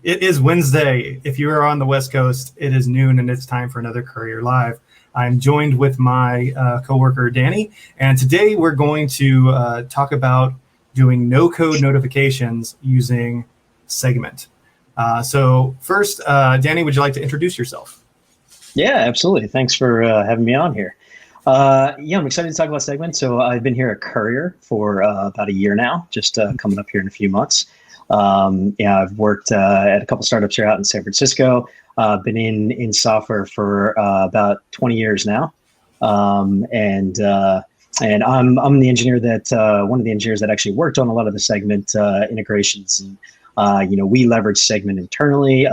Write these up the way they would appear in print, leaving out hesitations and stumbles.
It is Wednesday. If you are on the West Coast, it is noon and it's time for another Courier Live. I'm joined with my coworker, Danny, and today we're going to talk about doing no-code notifications using Segment. So first, Danny, would you like to introduce yourself? Yeah, absolutely. Thanks for having me on here. I'm excited to talk about Segment. So I've been here at Courier for about a year now, just coming up here in a few months. I've worked at a couple startups here out in San Francisco. Been in software for about 20 years now, and I'm the engineer that one of the engineers that actually worked on a lot of the Segment integrations. And we leverage Segment internally,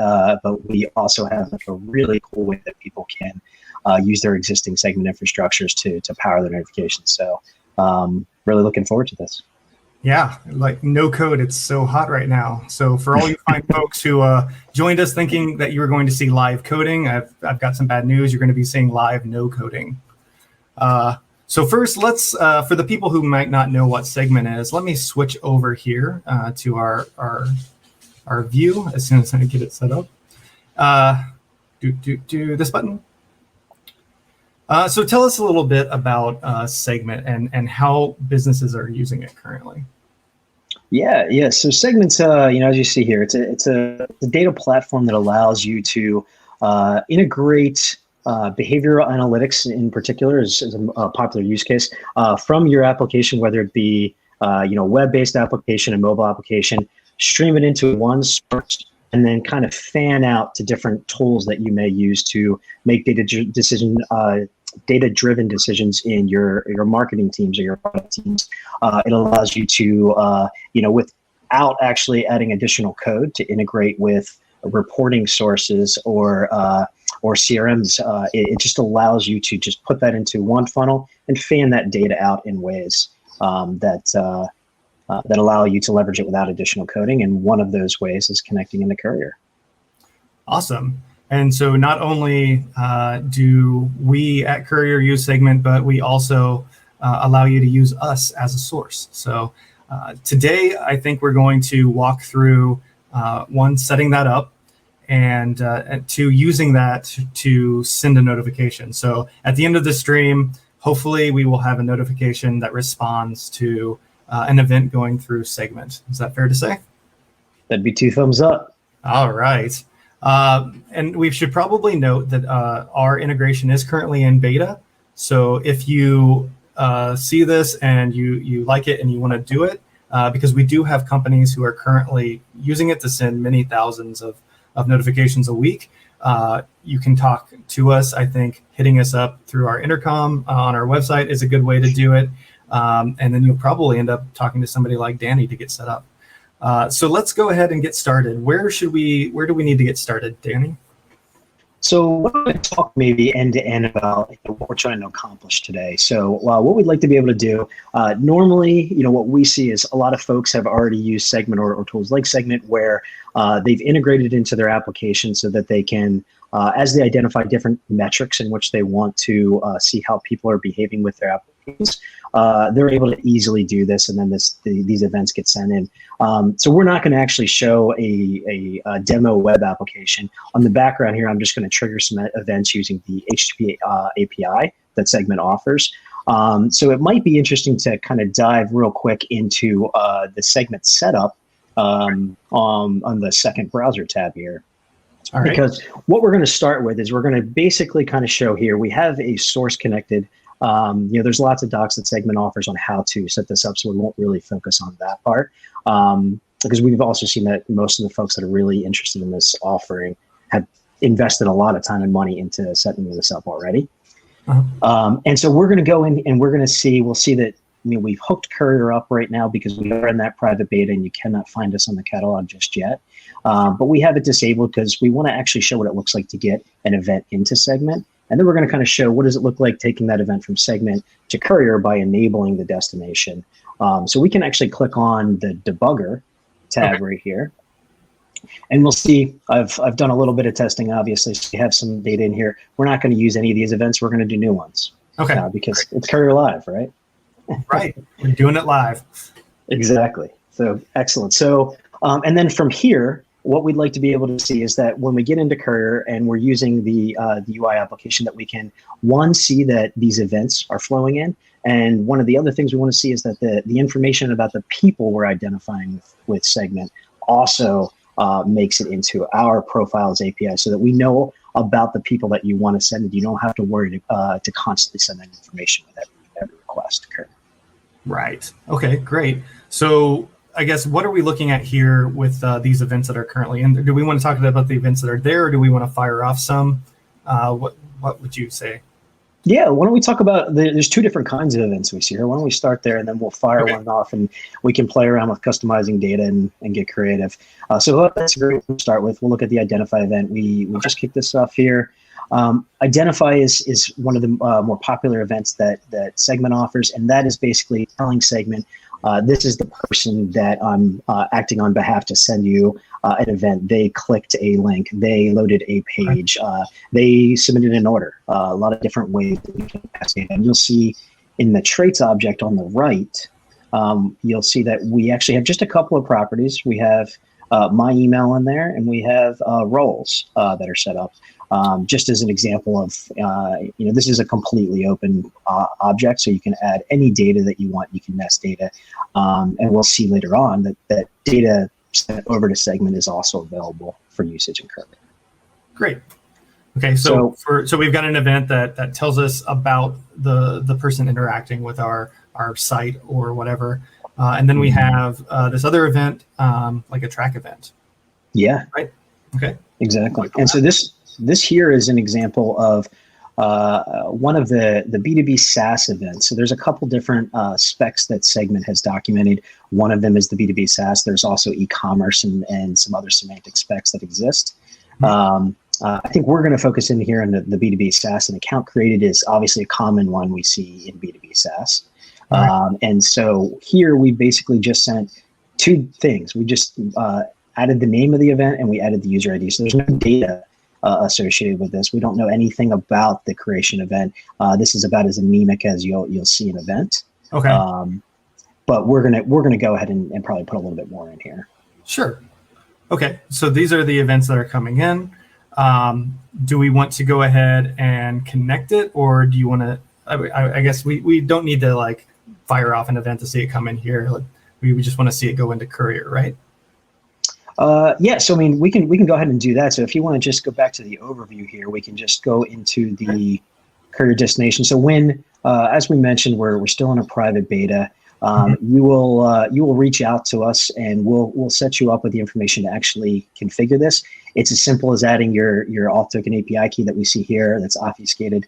but we also have like a really cool way that people can use their existing Segment infrastructures to power their notifications. So really looking forward to this. Yeah, like no code, it's so hot right now. So for all you fine folks who joined us thinking that you were going to see live coding, I've got some bad news. You're going to be seeing live no coding. So first, let's for the people who might not know what Segment is, let me switch over here to our view as soon as I get it set up. Do this button. So tell us a little bit about Segment and how businesses are using it currently. Yeah. So Segment's, as you see here, it's a data platform that allows you to integrate behavioral analytics in particular is a popular use case from your application, whether it be web-based application and mobile application, stream it into one source, and then kind of fan out to different tools that you may use to make data-driven decisions in your marketing teams or your product teams. It allows you to, without actually adding additional code, to integrate with reporting sources or CRMs. It just allows you to just put that into one funnel and fan that data out in ways that allow you to leverage it without additional coding. And one of those ways is connecting into Courier. Awesome. And so not only do we at Courier use Segment, but we also allow you to use us as a source. So today, I think we're going to walk through setting that up and to using that to send a notification. So at the end of the stream, hopefully we will have a notification that responds to an event going through Segment. Is that fair to say? That'd be 2 thumbs up. All right. And we should probably note that our integration is currently in beta. So if you see this and you like it and you want to do it, because we do have companies who are currently using it to send many thousands of notifications a week, you can talk to us. I think hitting us up through our intercom on our website is a good way to do it. And then you'll probably end up talking to somebody like Danny to get set up. So let's go ahead and get started. Where do we need to get started, Danny? So we're going to talk maybe end to end about what we're trying to accomplish today. So what we'd like to be able to do, normally, what we see is a lot of folks have already used Segment or tools like Segment where they've integrated into their application so that they can, as they identify different metrics in which they want to see how people are behaving with their applications, they're able to easily do this, and then these events get sent in. So we're not going to actually show a demo web application. On the background here, I'm just going to trigger some events using the HTTP API that Segment offers. So it might be interesting to kind of dive real quick into the Segment setup on the second browser tab here. All right. Because what we're going to start with is we're going to basically kind of show here, we have a source connected. There's lots of docs that Segment offers on how to set this up, so we won't really focus on that part. Because we've also seen that most of the folks that are really interested in this offering have invested a lot of time and money into setting this up already. And so we're going to go in and we'll see that, we've hooked Courier up right now because we are in that private beta and you cannot find us on the catalog just yet. But we have it disabled because we want to actually show what it looks like to get an event into Segment. And then we're going to kind of show what does it look like taking that event from Segment to Courier by enabling the destination. So we can actually click on the debugger tab right here. And we'll see, I've done a little bit of testing, obviously, so we have some data in here. We're not going to use any of these events. We're going to do new ones. Okay. Because it's Courier Live, right? Right. We're doing it live. Exactly. So excellent. So, and then from here, what we'd like to be able to see is that when we get into Courier and we're using the UI application, that we can, one, see that these events are flowing in. And one of the other things we want to see is that the information about the people we're identifying with Segment also makes it into our profiles API, so that we know about the people that you want to send, and you don't have to worry to constantly send that information with every request occur. Right. Okay, great. So I guess what are we looking at here with these events that are currently in there? Do we want to talk about the events that are there, or do we want to fire off some? What would you say? Yeah, why don't we talk about, there's two different kinds of events we see here. Why don't we start there, and then we'll fire one off, and we can play around with customizing data and get creative. So that's a great one to start with. We'll look at the identify event. We just kicked this off here. Identify is one of the more popular events that Segment offers, and that is basically telling Segment, this is the person that I'm acting on behalf to send you an event. They clicked a link, they loaded a page, they submitted an order. A lot of different ways that we can pass data. And you'll see in the traits object on the right, you'll see that we actually have just a couple of properties. We have my email in there, and we have roles that are set up. Just as an example of, this is a completely open object, so you can add any data that you want. You can nest data, and we'll see later on that data sent over to Segment is also available for usage in Courier. Great. Okay, so we've got an event that tells us about the person interacting with our site or whatever, and then we have this other event, like a track event. Yeah. Right. Okay. Exactly. And so this here is an example of one of the B2B SaaS events. So there's a couple different specs that Segment has documented. One of them is the B2B SaaS. There's also e-commerce and some other semantic specs that exist. I think we're going to focus in here on the B2B SaaS, and account created is obviously a common one we see in B2B SaaS. And so here we basically just sent two things. We just added the name of the event, and we added the user ID. So there's no data associated with this. We don't know anything about the creation event. This is about as anemic as you'll see an event. Okay. But we're gonna go ahead and probably put a little bit more in here. Sure. Okay. So these are the events that are coming in. Do we want to go ahead and connect it, or do you want to? I guess we don't need to like fire off an event to see it come in here. Like, we just want to see it go into Courier, right? Yeah, so I mean, we can go ahead and do that. So if you want to just go back to the overview here, we can just go into the Courier destination. So when, as we mentioned, we're still in a private beta. You will reach out to us, and we'll set you up with the information to actually configure this. It's as simple as adding your auth token API key that we see here that's obfuscated.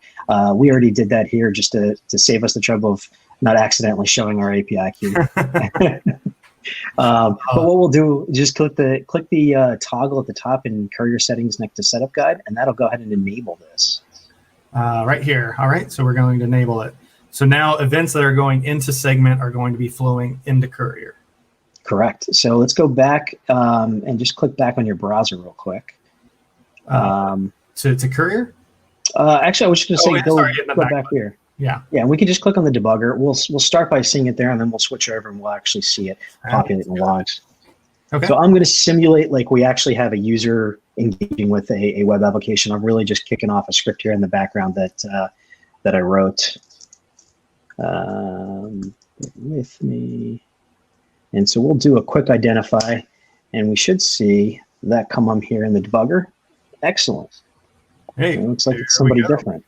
We already did that here just to save us the trouble of not accidentally showing our API key. But what we'll do is just click the toggle at the top in Courier settings next to setup guide, and that'll go ahead and enable this. Right here. All right, so we're going to enable it. So now events that are going into Segment are going to be flowing into Courier. Correct. So let's go back and just click back on your browser real quick. To Courier? Actually, I was just going to say go back here. Yeah. Yeah, and we can just click on the debugger. We'll start by seeing it there, and then we'll switch over and we'll actually see it populate in the logs. Okay. So I'm going to simulate like we actually have a user engaging with a web application. I'm really just kicking off a script here in the background that I wrote with me. And so we'll do a quick identify, and we should see that come on here in the debugger. Excellent. Hey, it looks like it's somebody different.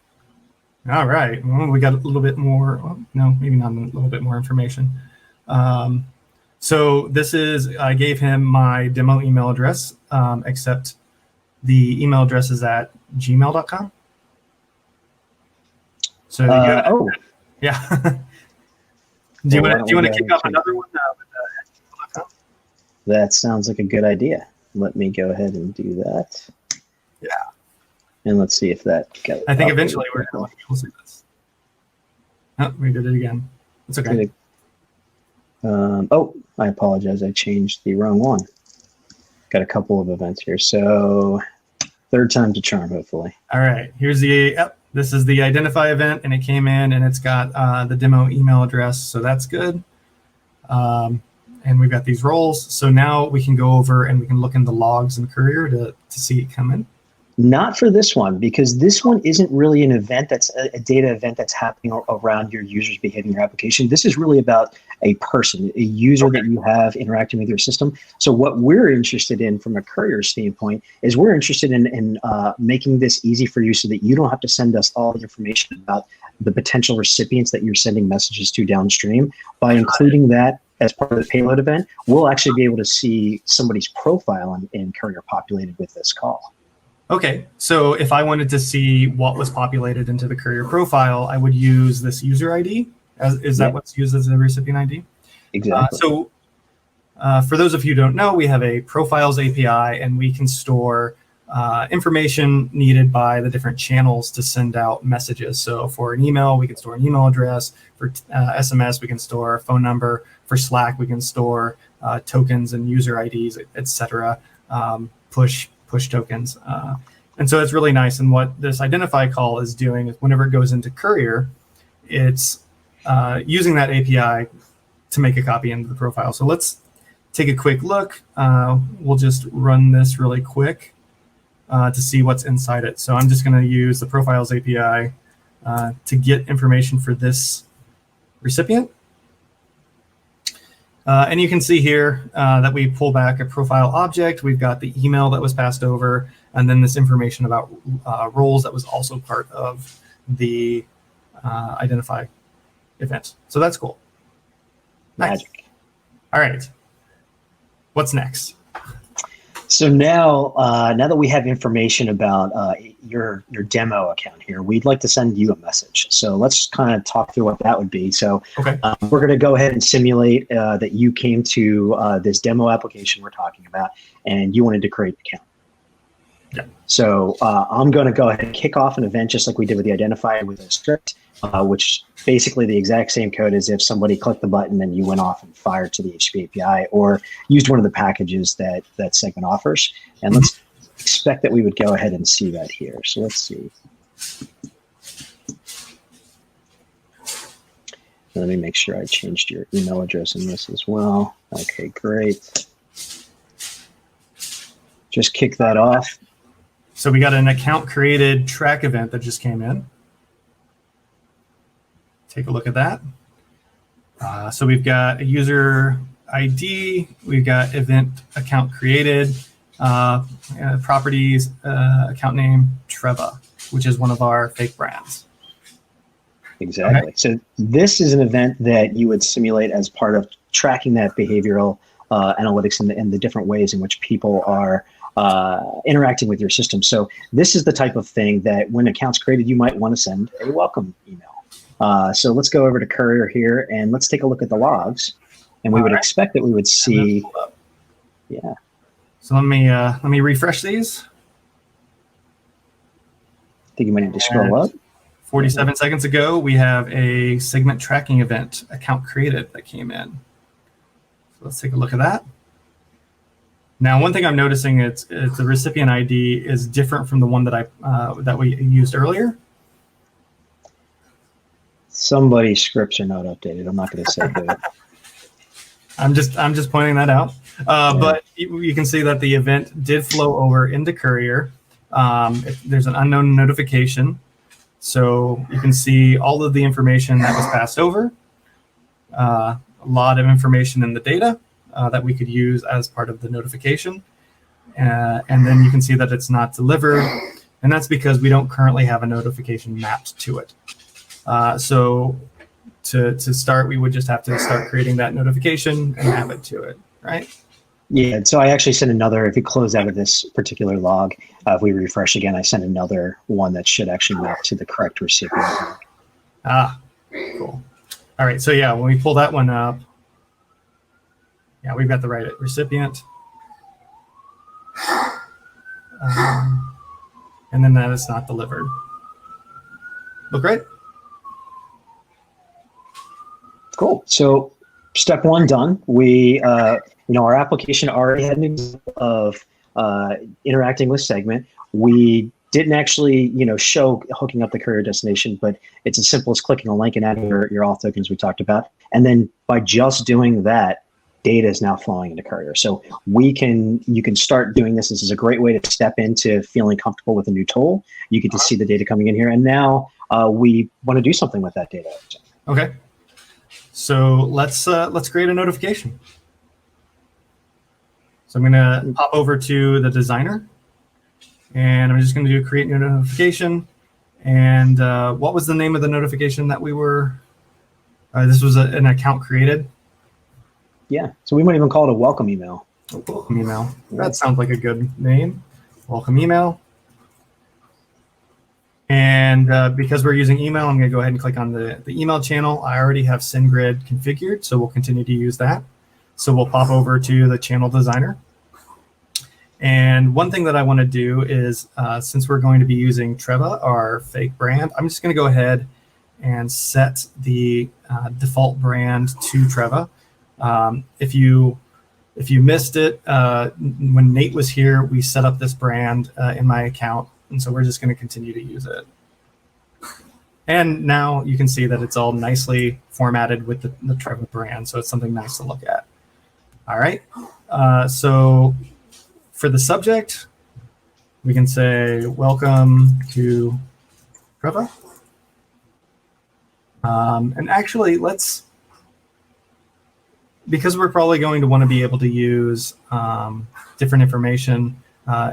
All right. Well, we got a little bit more. Well, no, maybe not a little bit more information. So this is, I gave him my demo email address, except the email address is at gmail.com. So yeah. Do you want to kick off another one with gmail.com? That sounds like a good idea. Let me go ahead and do that. Yeah. And let's see if that got I think eventually we're going to see this. Oh, we did it again. It's okay. Oh, I apologize. I changed the wrong one. Got a couple of events here. So third time's a charm, hopefully. All right. Here's the, this is the identify event, and it came in, and it's got the demo email address. So that's good. and we've got these roles. So now we can go over and we can look in the logs in Courier to see it come in. Not for this one, because this one isn't really an event that's a data event that's happening around your user's behavior in your application. This is really about a person, a user that you have interacting with your system. So what we're interested in from a Courier standpoint is we're interested in making this easy for you so that you don't have to send us all the information about the potential recipients that you're sending messages to downstream. By including that as part of the payload event, we'll actually be able to see somebody's profile in Courier populated with this call. Okay, so if I wanted to see what was populated into the Courier profile, I would use this user ID. Is that what's used as the recipient ID? Exactly. For those of you who don't know, we have a profiles API, and we can store information needed by the different channels to send out messages. So for an email, we can store an email address. For SMS, we can store a phone number. For Slack, we can store tokens and user IDs, etc. Push tokens. And so it's really nice. And what this identify call is doing is whenever it goes into Courier, it's using that API to make a copy into the profile. So let's take a quick look. We'll just run this really quick to see what's inside it. So I'm just going to use the profiles API to get information for this recipient. And you can see here that we pull back a profile object. We've got the email that was passed over, and then this information about roles that was also part of the identify event. So that's cool. Nice. Magic. All right. What's next? So now, now that we have information about your demo account here, we'd like to send you a message. So let's kind of talk through what that would be. So okay. We're going to go ahead and simulate that you came to this demo application we're talking about, and you wanted to create an account. Yeah. So I'm going to go ahead and kick off an event just like we did with the identifier with a script, which basically the exact same code as if somebody clicked the button and you went off and fired to the HTTP API or used one of the packages that Segment offers. And let's expect that we would go ahead and see that here. So let's see. Let me make sure I changed your email address in this as well. Okay, great. Just kick that off. So we got an account created track event that just came in. Take a look at that. So we've got a user ID, we've got event account created, properties, account name, Treva, which is one of our fake brands. Exactly. Okay. So this is an event that you would simulate as part of tracking that behavioral analytics and the different ways in which people are interacting with your system. So this is the type of thing that when account's created, you might want to send a welcome email. So let's go over to Courier here and let's take a look at the logs. And we would expect that we would see, yeah. So let me refresh these. I think you might need to scroll up. 47 seconds ago, we have a segment tracking event account created that came in. So let's take a look at that. Now, one thing I'm noticing it's the recipient ID is different from the one that that we used earlier. Somebody's scripts are not updated. I'm not going to say who. I'm just pointing that out. But you can see that the event did flow over into Courier. There's an unknown notification. So you can see all of the information that was passed over, a lot of information in the data that we could use as part of the notification. And then you can see that it's not delivered. And that's because we don't currently have a notification mapped to it. So to start, we would just have to start creating that notification and map it to it, right? Yeah, so I actually sent another, if you close out of this particular log, if we refresh again, I sent another one that should actually map to the correct recipient. Ah, cool. All right, so yeah, when we pull that one up, yeah, we've got the right recipient. And then that is not delivered. Look right. Cool. So step one done. We, our application already had an example of interacting with Segment. We didn't actually, show hooking up the Courier destination, but it's as simple as clicking a link and adding your auth tokens we talked about. And then by just doing that, data is now flowing into Courier. So you can start doing this. This is a great way to step into feeling comfortable with a new tool. You get to see the data coming in here, and now we want to do something with that data. Okay. So let's create a notification. So I'm going to pop over to the designer, and I'm just going to do create new notification. And what was the name of the notification that we were? This was an account created. Yeah. So we might even call it a welcome email. Welcome email. That sounds like a good name. Welcome email. And because we're using email, I'm going to go ahead and click on the email channel. I already have SendGrid configured, so we'll continue to use that. So we'll pop over to the channel designer. And one thing that I want to do is, since we're going to be using Treva, our fake brand, I'm just going to go ahead and set the default brand to Treva. If you missed it, when Nate was here, we set up this brand in my account. And so we're just going to continue to use it. And now you can see that it's all nicely formatted with the Treva brand. So it's something nice to look at. All right. So for the subject, we can say, welcome to Treva. And actually, because we're probably going to want to be able to use different information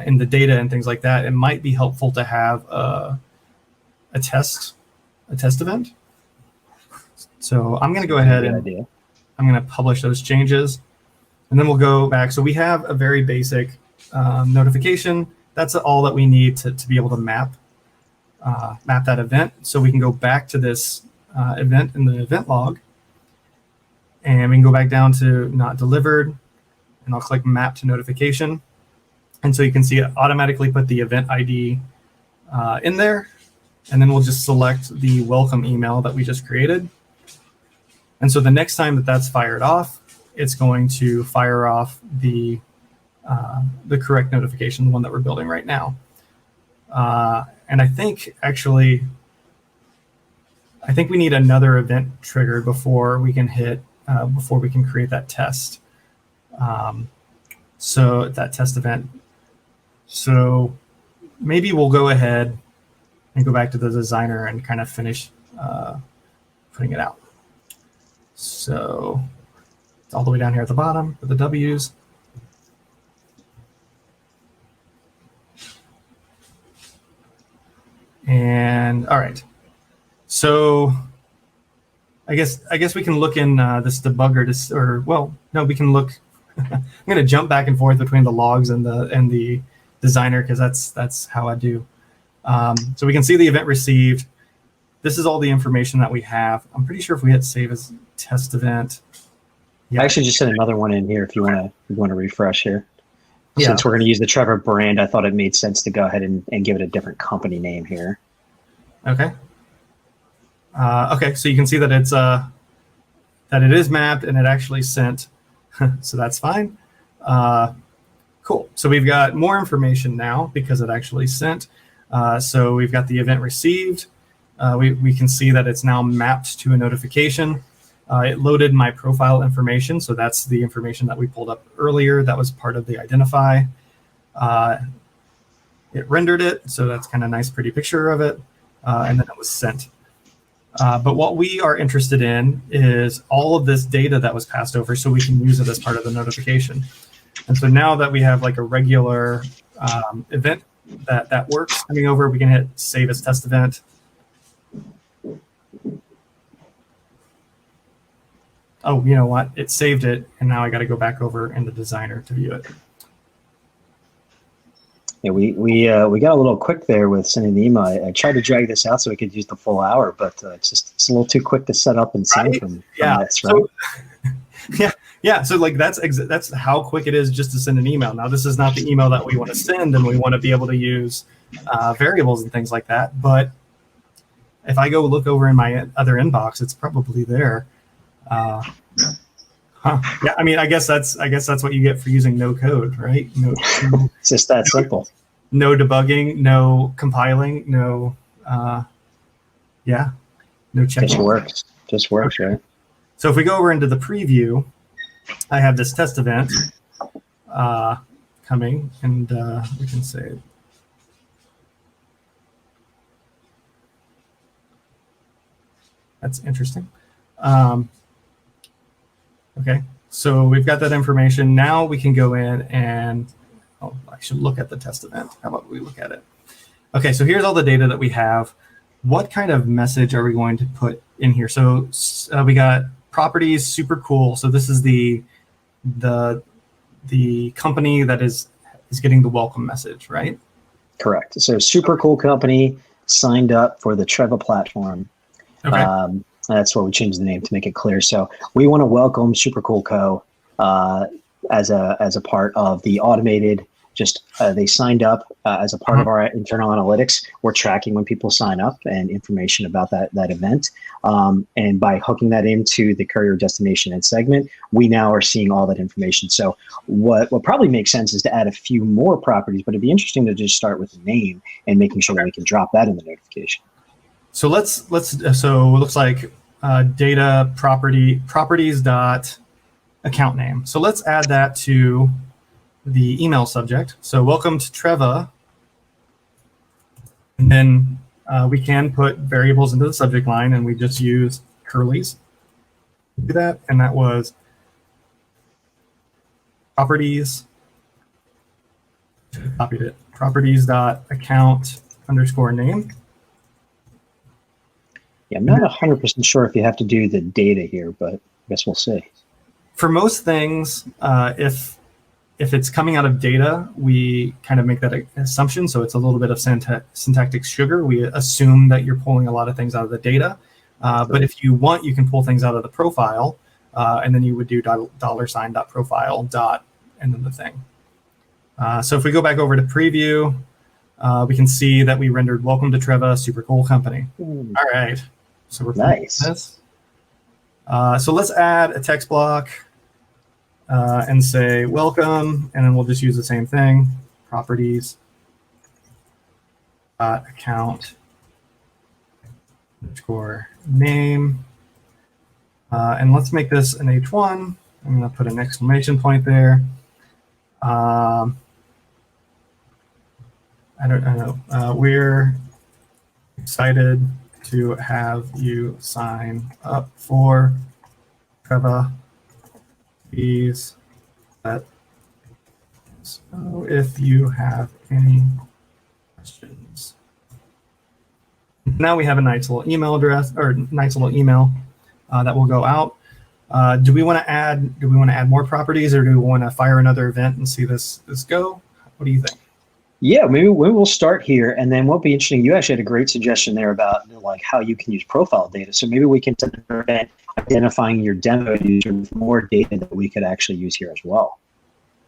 in the data and things like that, it might be helpful to have a test event. So I'm going to go ahead and I'm going to publish those changes, and then we'll go back. So we have a very basic notification. That's all that we need to be able to map that event. So we can go back to this event in the event log, and we can go back down to not delivered, and I'll click map to notification. And so you can see it automatically put the event ID in there. And then we'll just select the welcome email that we just created. And so the next time that that's fired off, it's going to fire off the correct notification, the one that we're building right now. And I think we need another event triggered before we can create that test. So that test event. So maybe we'll go ahead and go back to the designer and kind of finish putting it out. So it's all the way down here at the bottom for the W's. And all right. So I guess we can look in this debugger we can look. I'm going to jump back and forth between the logs and the designer because that's how I do. So we can see the event received. This is all the information that we have. I'm pretty sure if we hit save as test event. Yeah. I actually just sent another one in here if you want to refresh here. Yeah. Since we're going to use the Treva brand, I thought it made sense to go ahead and give it a different company name here. Okay. Okay, so you can see that it's that it is mapped and it actually sent. So that's fine. Cool. So we've got more information now because it actually sent. So we've got the event received. We can see that it's now mapped to a notification. It loaded my profile information. So that's the information that we pulled up earlier. That was part of the identify. It rendered it. So that's kind of a nice, pretty picture of it. And then it was sent. But what we are interested in is all of this data that was passed over so we can use it as part of the notification. And so now that we have like a regular event that works coming over, we can hit save as test event. Oh, you know what? It saved it, and now I got to go back over in the designer to view it. Yeah, we got a little quick there with sending the email. I tried to drag this out so we could use the full hour, but it's a little too quick to set up and send from this, right? So, yeah. So like that's how quick it is just to send an email. Now this is not the email that we want to send, and we want to be able to use variables and things like that. But if I go look over in my other inbox, it's probably there. Yeah, I mean, I guess that's what you get for using no code, right? No, it's just that simple. No debugging, no compiling, no checking. Just works, okay. Right? So if we go over into the preview, I have this test event coming, and we can say that's interesting. Okay, so we've got that information. Now we can go in and I should look at the test event. How about we look at it? Okay, so here's all the data that we have. What kind of message are we going to put in here? So we got properties, super cool. So this is the company that is getting the welcome message, right? Correct. So super cool company signed up for the Treva platform. Okay. That's why we changed the name to make it clear. So we want to welcome Super Cool Co. As a part of the automated. They signed up as a part of our internal analytics. We're tracking when people sign up and information about that event. And by hooking that into the Courier destination and segment, we now are seeing all that information. So what probably makes sense is to add a few more properties, but it'd be interesting to just start with the name and making sure that we can drop that in the notification. So so it looks like data properties dot account name. So let's add that to the email subject. So welcome to Treva. And then we can put variables into the subject line, and we just use curlies to do that. And that was properties. Copied it. Properties dot account underscore name. Yeah, I'm not 100% sure if you have to do the data here, but I guess we'll see. For most things, if it's coming out of data, we kind of make that assumption. So it's a little bit of syntactic sugar. We assume that you're pulling a lot of things out of the data. But if you want, you can pull things out of the profile, and then you would do $.profile. And then the thing. So if we go back over to preview, we can see that we rendered welcome to Treva, super cool company. All right. So we're nice. This. So let's add a text block. And say welcome, and then we'll just use the same thing, properties account underscore name, and let's make this an H1. I'm going to put an exclamation point there. I don't know. We're excited to have you sign up for Treva. So if you have any questions. Now we have a nice little email address, or nice little email that will go out. Do we want to add more properties, or do we want to fire another event and see this go? What do you think? Yeah, maybe we'll start here, and then what'll be interesting, you actually had a great suggestion there about like how you can use profile data. So maybe we can set an event identifying your demo user with more data that we could actually use here as well.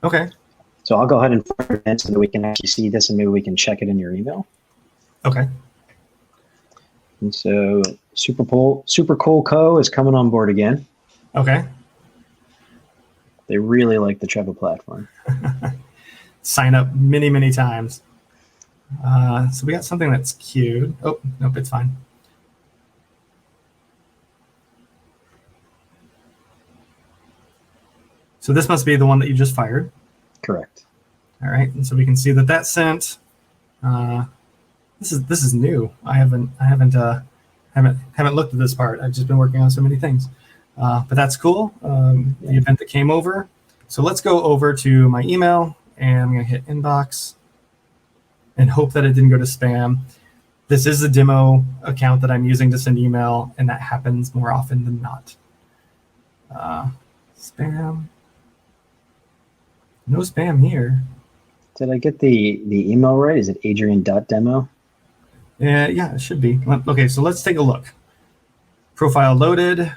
Okay. So I'll go ahead and fire an event so that we can actually see this, and maybe we can check it in your email. Okay. And so Super Cool Co. is coming on board again. Okay. They really like the Treva platform. Sign up many times. So we got something that's queued. Oh, nope, it's fine. So this must be the one that you just fired. Correct. All right, and so we can see that that's sent. This is new. I haven't looked at this part. I've just been working on so many things. But that's cool. The event that came over. So let's go over to my email, and I'm going to hit inbox and hope that it didn't go to spam. This is the demo account that I'm using to send email, and that happens more often than not. Spam. No spam here. Did I get the email right? Is it adrian.demo? Yeah, it should be. Okay, so let's take a look. Profile loaded.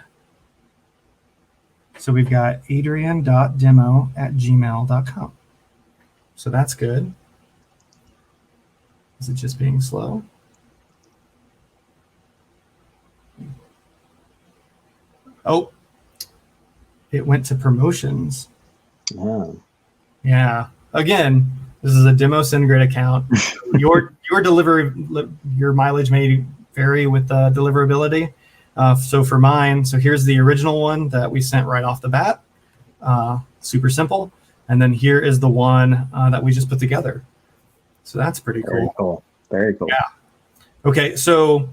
So we've got adrian.demo@gmail.com. So that's good. Is it just being slow? Oh, it went to promotions. Oh. Yeah. Again, this is a demo SendGrid account. Your delivery, your mileage may vary with deliverability. So for mine, so here's the original one that we sent right off the bat. super simple. And then here is the one that we just put together. So that's pretty cool. Very cool. Very cool. Yeah. Okay, so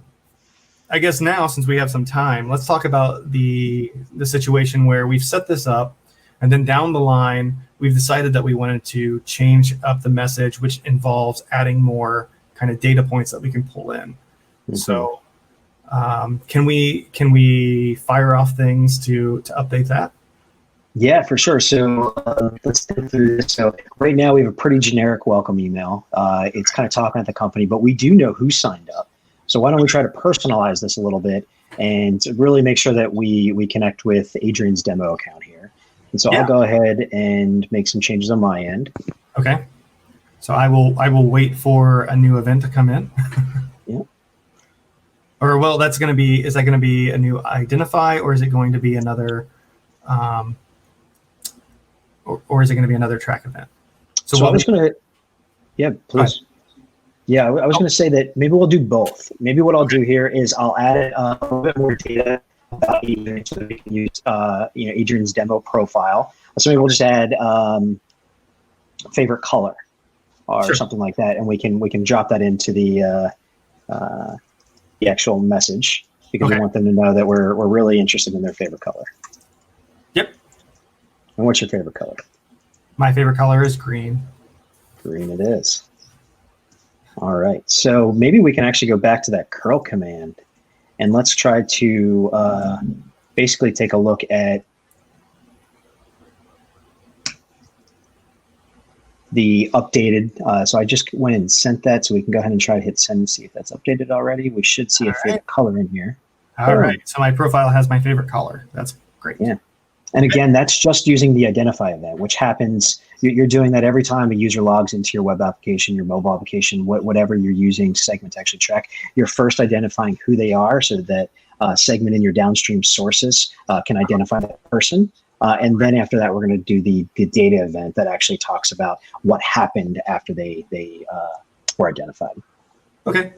I guess now, since we have some time, let's talk about the situation where we've set this up, and then down the line, we've decided that we wanted to change up the message, which involves adding more kind of data points that we can pull in. Mm-hmm. So can we fire off things to update that? Yeah, for sure. So let's go through this. So right now we have a pretty generic welcome email. It's kind of talking at the company, but we do know who signed up. So why don't we try to personalize this a little bit and really make sure that we connect with Adrian's demo account here. And so I'll go ahead and make some changes on my end. Okay. So I will wait for a new event to come in. Yeah. Or well, is that going to be a new identify, or is it going to be another or is it going to be another track event? So I was going to, yeah, please. Yeah, I was going to say that maybe we'll do both. Maybe what I'll do here is I'll add a little bit more data about Adrian so that we can use Adrian's demo profile. So maybe we'll just add favorite color or something like that, and we can drop that into the actual message because we want them to know that we're really interested in their favorite color. Yep. And what's your favorite color? My favorite color is green. Green it is. All right, so maybe we can actually go back to that curl command and let's try to basically take a look at the updated. So I just went and sent that, so we can go ahead and try to hit send and see if that's updated already. We should see a favorite color in here. All right, so my profile has my favorite color. That's great. Yeah. And again, that's just using the identify event, which happens, you're doing that every time a user logs into your web application, your mobile application, whatever you're using Segment to actually track. You're first identifying who they are so that Segment in your downstream sources can identify that person. And then after that, we're going to do the data event that actually talks about what happened after they were identified. Okay,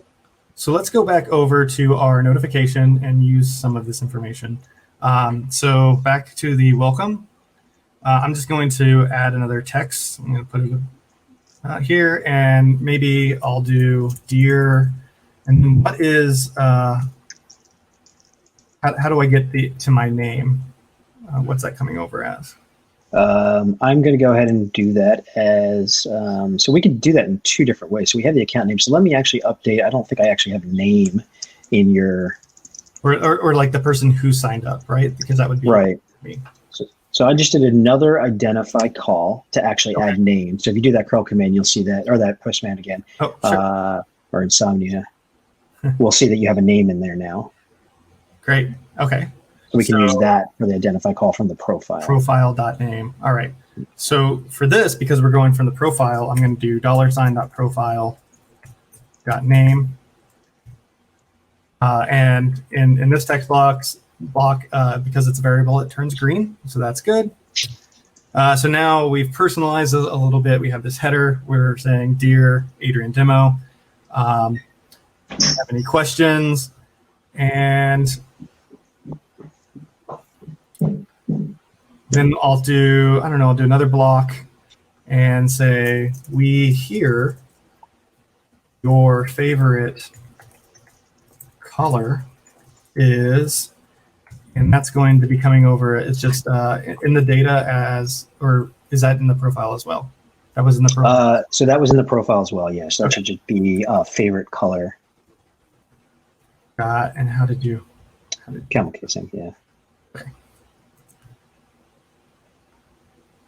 so let's go back over to our notification and use some of this information. So back to the welcome. I'm just going to add another text. I'm going to put it here, and maybe I'll do dear. And what is how do I get to my name? What's that coming over as? I'm going to go ahead and do that as so we can do that in two different ways. So we have the account name. So let me actually update. I don't think I actually have a name in your. Or like the person who signed up, right? Because that would be right. Me. So I just did another identify call to actually add names. So if you do that curl command, you'll see that, or that postman again, or insomnia. We'll see that you have a name in there now. Great. Okay. So we can use that for the identify call from the profile. Profile.name. All right. So for this, because we're going from the profile, I'm going to do $.profile.name. And in this text block, because it's a variable, it turns green. So that's good. So now we've personalized it a little bit. We have this header. We're saying, Dear Adrian Demo, have any questions? And then I'll do another block and say, we hear your favorite color is, and that's going to be coming over. It's just in the data as, or is that in the profile as well? That was in the profile. So that was in the profile as well. Yes, that should just be favorite color. And how did you? Camel casing, yeah. Okay.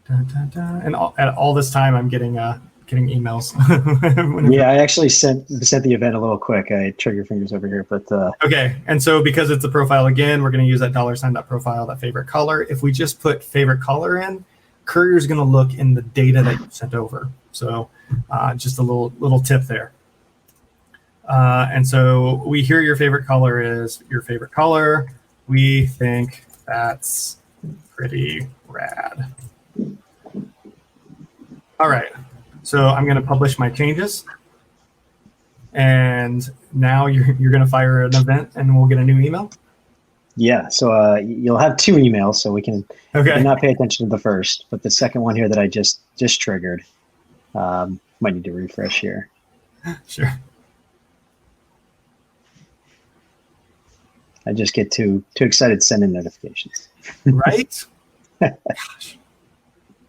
And at all this time, I'm getting emails. Yeah, I actually sent the event a little quick. I trigger fingers over here, but okay. And so because it's a profile again, we're going to use that $.profile, that favorite color. If we just put favorite color in, Courier's going to look in the data that you sent over. So just a little tip there. And so we hear your favorite color is your favorite color. We think that's pretty rad. All right. So I'm going to publish my changes. And now you're going to fire an event and we'll get a new email. Yeah, so you'll have two emails, so we can Okay. not pay attention to the first, but the second one here that I just triggered, might need to refresh here. Sure. I just get too excited sending notifications. Right? Gosh.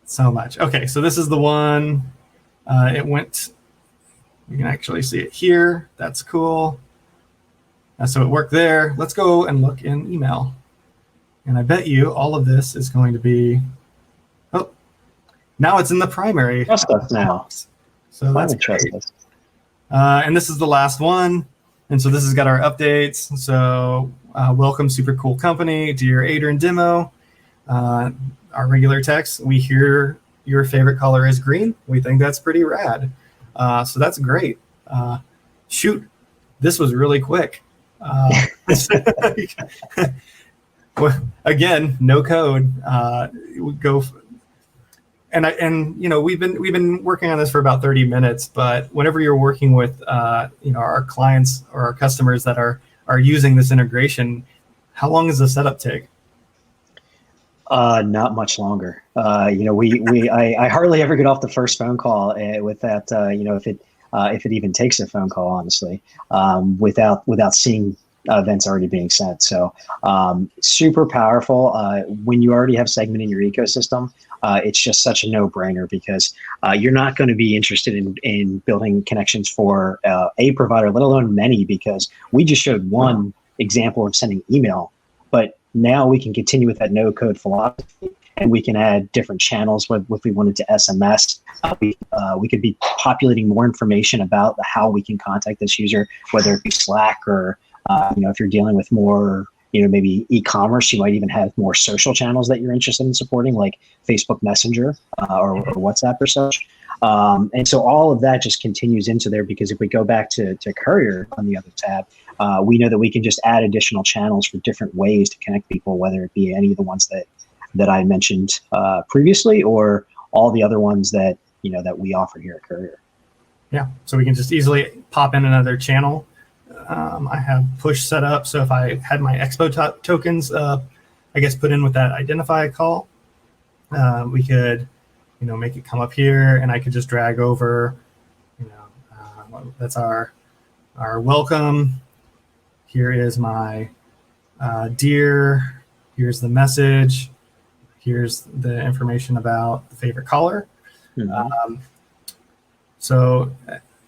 So much. Okay, so this is the one. It went, you can actually see it here. That's cool. So it worked there. Let's go and look in email. And I bet you all of this is going to be, oh, now it's in the primary. Trust us now. So that's trust great. us. And this is the last one. And so this has got our updates. So welcome, super cool company. Dear Adrian Demo, our regular text, we hear your favorite color is green. We think that's pretty rad. So that's great. Shoot, this was really quick. Well, again, no code. We go, and you know, we've been working on this for about 30 minutes. But whenever you're working with you know, our clients or our customers that are using this integration, how long does the setup take? Not much longer. You know, I hardly ever get off the first phone call with that. You know, if it even takes a phone call, honestly, without seeing events already being sent. So super powerful. When you already have Segment in your ecosystem, it's just such a no-brainer because you're not going to be interested in building connections for a provider, let alone many, because we just showed one example of sending email, but now we can continue with that no-code philosophy, and we can add different channels. If we wanted to SMS, we could be populating more information about how we can contact this user, whether it be Slack or you know, if you're dealing with more, you know, maybe e-commerce, you might even have more social channels that you're interested in supporting, like Facebook Messenger or WhatsApp or such. And so all of that just continues into there, because if we go back to Courier on the other tab, we know that we can just add additional channels for different ways to connect people, whether it be any of the ones that I mentioned previously, or all the other ones that, you know, that we offer here at Courier. Yeah, so we can just easily pop in another channel. I have push set up, so if I had my Expo tokens, I guess put in with that identify call, we could, you know, make it come up here, and I could just drag over, you know, that's our welcome. Here is my dear. Here's the message. Here's the information about the favorite caller. Mm-hmm. So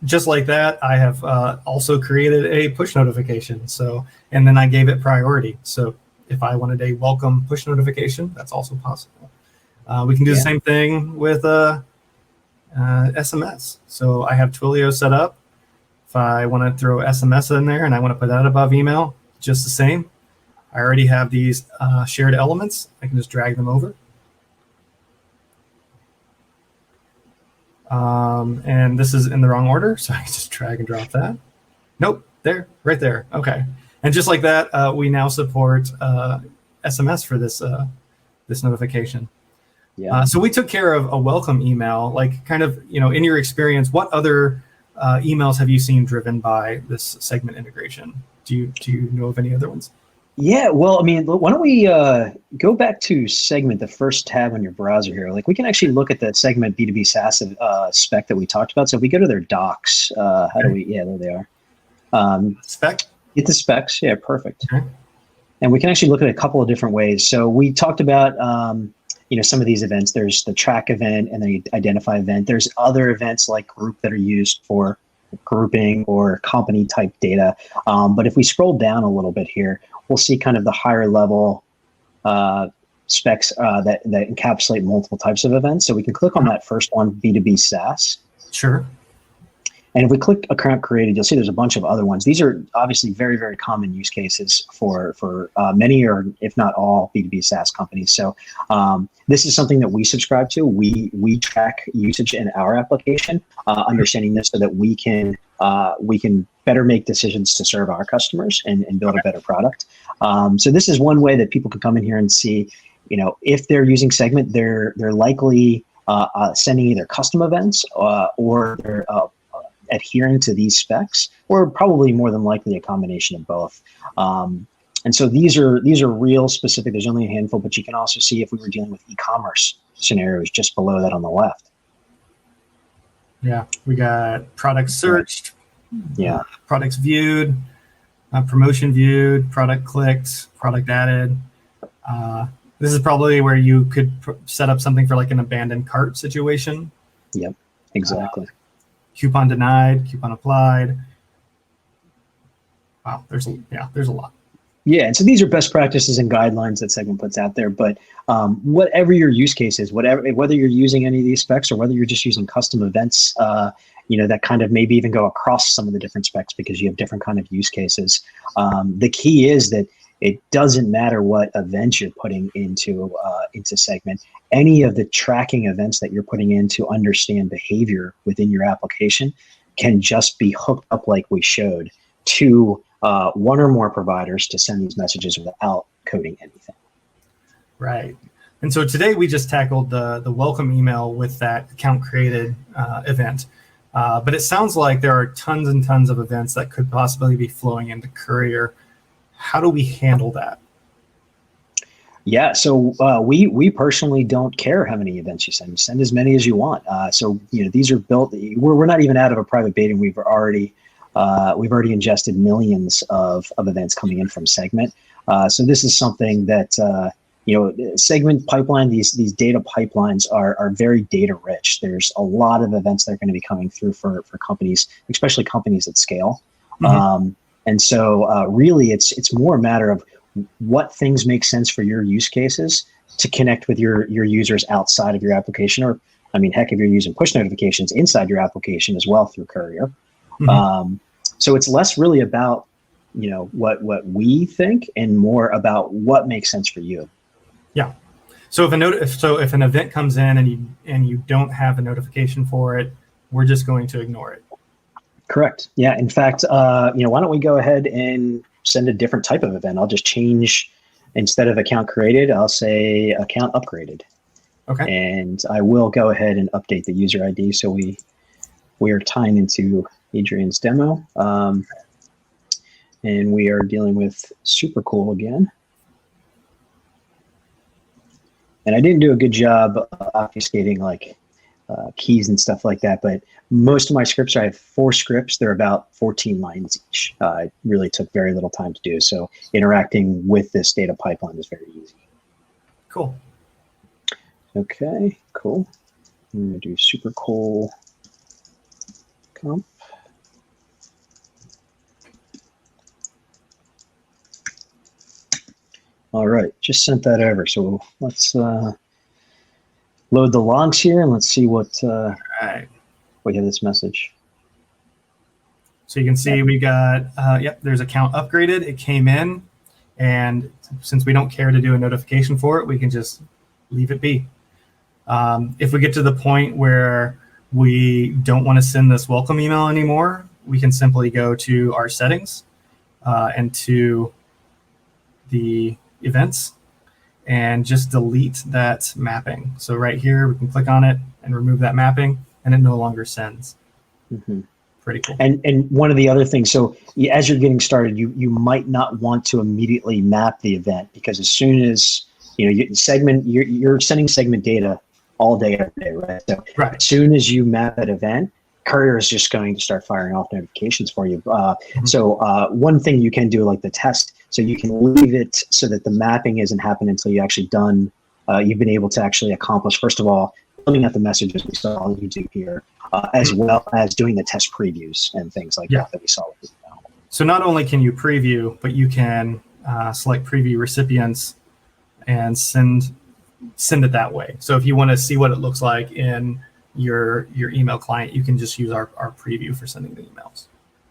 just like that, I have also created a push notification. So, and then I gave it priority. So if I wanted a welcome push notification, that's also possible. We can do the same thing with SMS. So I have Twilio set up. If I want to throw SMS in there and I want to put that above email, just the same. I already have these shared elements. I can just drag them over. And this is in the wrong order, so I can just drag and drop that. Nope, there, right there. Okay, and just like that, we now support SMS for this this notification. Yeah. So we took care of a welcome email. Like, kind of, you know, in your experience, what other emails have you seen driven by this segment integration? Do you know of any other ones? Yeah, well, I mean, why don't we go back to Segment, the first tab on your browser here. Like, we can actually look at the Segment B2B SaaS spec that we talked about. So if we go to their docs, how do we? Yeah, there they are. Spec? Get the specs. Yeah, perfect. Okay. And we can actually look at a couple of different ways. So we talked about, you know, some of these events. There's the track event and the identify event. There's other events like group that are used for grouping or company type data. But if we scroll down a little bit here, we'll see kind of the higher level specs that encapsulate multiple types of events. So we can click on that first one, B2B SaaS. Sure. And if we click account created, you'll see there's a bunch of other ones. These are obviously very, very common use cases for many, or if not all, B2B SaaS companies. So this is something that we subscribe to. We track usage in our application, understanding this so that we can better make decisions to serve our customers and build a better product. So this is one way that people can come in here and see, you know, if they're using Segment, they're likely sending either custom events or they're adhering to these specs, or probably more than likely a combination of both. And And so these are real specific. There's only a handful, but you can also see if we were dealing with e-commerce scenarios just below that on the left. Yeah, we got products searched, yeah, products viewed, promotion viewed, product clicked, product added. This is probably where you could set up something for like an abandoned cart situation. Yep, exactly. Coupon denied, coupon applied. Wow, there's a lot. Yeah, and so these are best practices and guidelines that Segment puts out there. But whatever your use case is, whether you're using any of these specs or whether you're just using custom events, that kind of maybe even go across some of the different specs because you have different kind of use cases. The key is that it doesn't matter what events you're putting into Segment. Any of the tracking events that you're putting in to understand behavior within your application can just be hooked up like we showed to one or more providers to send these messages without coding anything. Right. And so today we just tackled the welcome email with that account created event. But it sounds like there are tons and tons of events that could possibly be flowing into Courier. How do we handle that? Yeah, so we personally don't care how many events you send. Send as many as you want. So these are built. We're not even out of a private beta. We've already ingested millions of events coming in from Segment. So this is something that Segment pipeline. These data pipelines are very data rich. There's a lot of events that are going to be coming through for companies, especially companies at scale. Mm-hmm. And so really, it's more a matter of what things make sense for your use cases to connect with your users outside of your application, or heck, if you're using push notifications inside your application as well through Courier. Mm-hmm. So it's less really about what we think and more about what makes sense for you. Yeah. So if an event comes in and you don't have a notification for it, we're just going to ignore it. Correct. Yeah. In fact, why don't we go ahead and send a different type of event? I'll just change, instead of account created, I'll say account upgraded. Okay. And I will go ahead and update the user ID so we are tying into Adrian's demo. And we are dealing with Super Cool again. And I didn't do a good job obfuscating keys and stuff like that, but most of my scripts, I have 4 scripts. They're about 14 lines each. It really took very little time to do. So interacting with this data pipeline is very easy. Cool. Okay, cool. I'm going to do Super Cool comp. All right, just sent that over. So let's load the logs here and let's see what we have this message. So you can see we got, there's account upgraded. It came in, and since we don't care to do a notification for it, we can just leave it be. If we get to the point where we don't want to send this welcome email anymore, we can simply go to our settings and to the events and just delete that mapping. So right here, we can click on it and remove that mapping, and it no longer sends. Mm-hmm. Pretty cool. And one of the other things, so as you're getting started, you might not want to immediately map the event, because as soon as you're sending Segment data all day, every day, right? So right. As soon as you map that event, Courier is just going to start firing off notifications for you. So one thing you can do, like the test, so you can leave it so that the mapping isn't happening until you actually you've been able to actually accomplish, first of all, building out the messages we saw you do here, as well as doing the test previews and things like that we saw with the email. So not only can you preview, but you can select preview recipients and send it that way. So if you want to see what it looks like in your email client, you can just use our preview for sending the emails.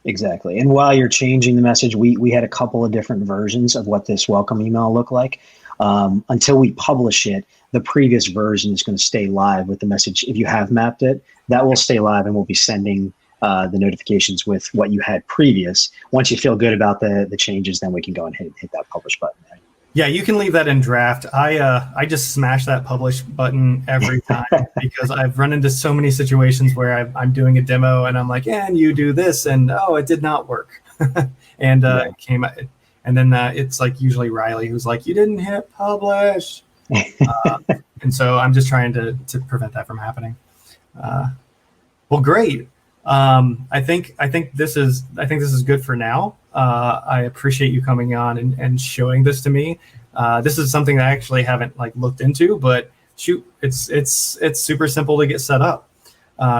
Exactly. And while you're changing the message, we had a couple of different versions of what this welcome email looked like. Until we publish it, the previous version is going to stay live with the message. If you have mapped it, that will stay live, and we'll be sending the notifications with what you had previous. Once you feel good about the changes, then we can go and hit that publish button. Yeah, you can leave that in draft. I just smash that publish button every time because I've run into so many situations where I'm doing a demo and I'm like, and you do this, and oh, it did not work, and And then it's like usually Riley who's like, you didn't hit publish. And so I'm just trying to prevent that from happening. Well, great. I think this is good for now. I appreciate you coming on and showing this to me. This is something that I actually haven't like looked into, but shoot, it's super simple to get set up.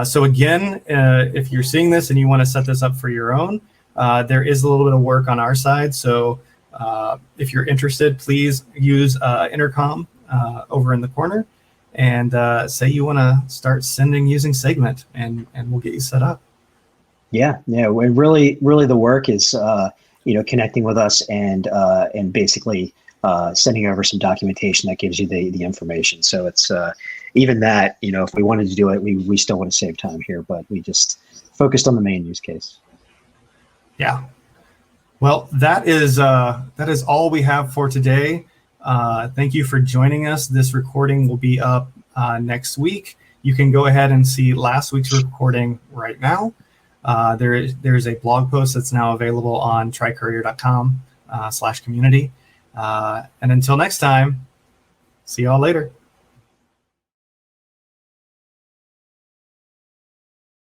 So again, if you're seeing this and you want to set this up for your own, there is a little bit of work on our side. So if you're interested, please use intercom over in the corner and say you want to start sending using Segment, and we'll get you set up. Yeah. Really the work is connecting with us and basically sending over some documentation that gives you the information. So it's even that, if we wanted to do it, we still want to save time here, but we just focused on the main use case. Yeah. Well, that is all we have for today. Thank you for joining us. This recording will be up next week. You can go ahead and see last week's recording right now. There's a blog post that's now available on trycourier.com/community. And until next time, see y'all later.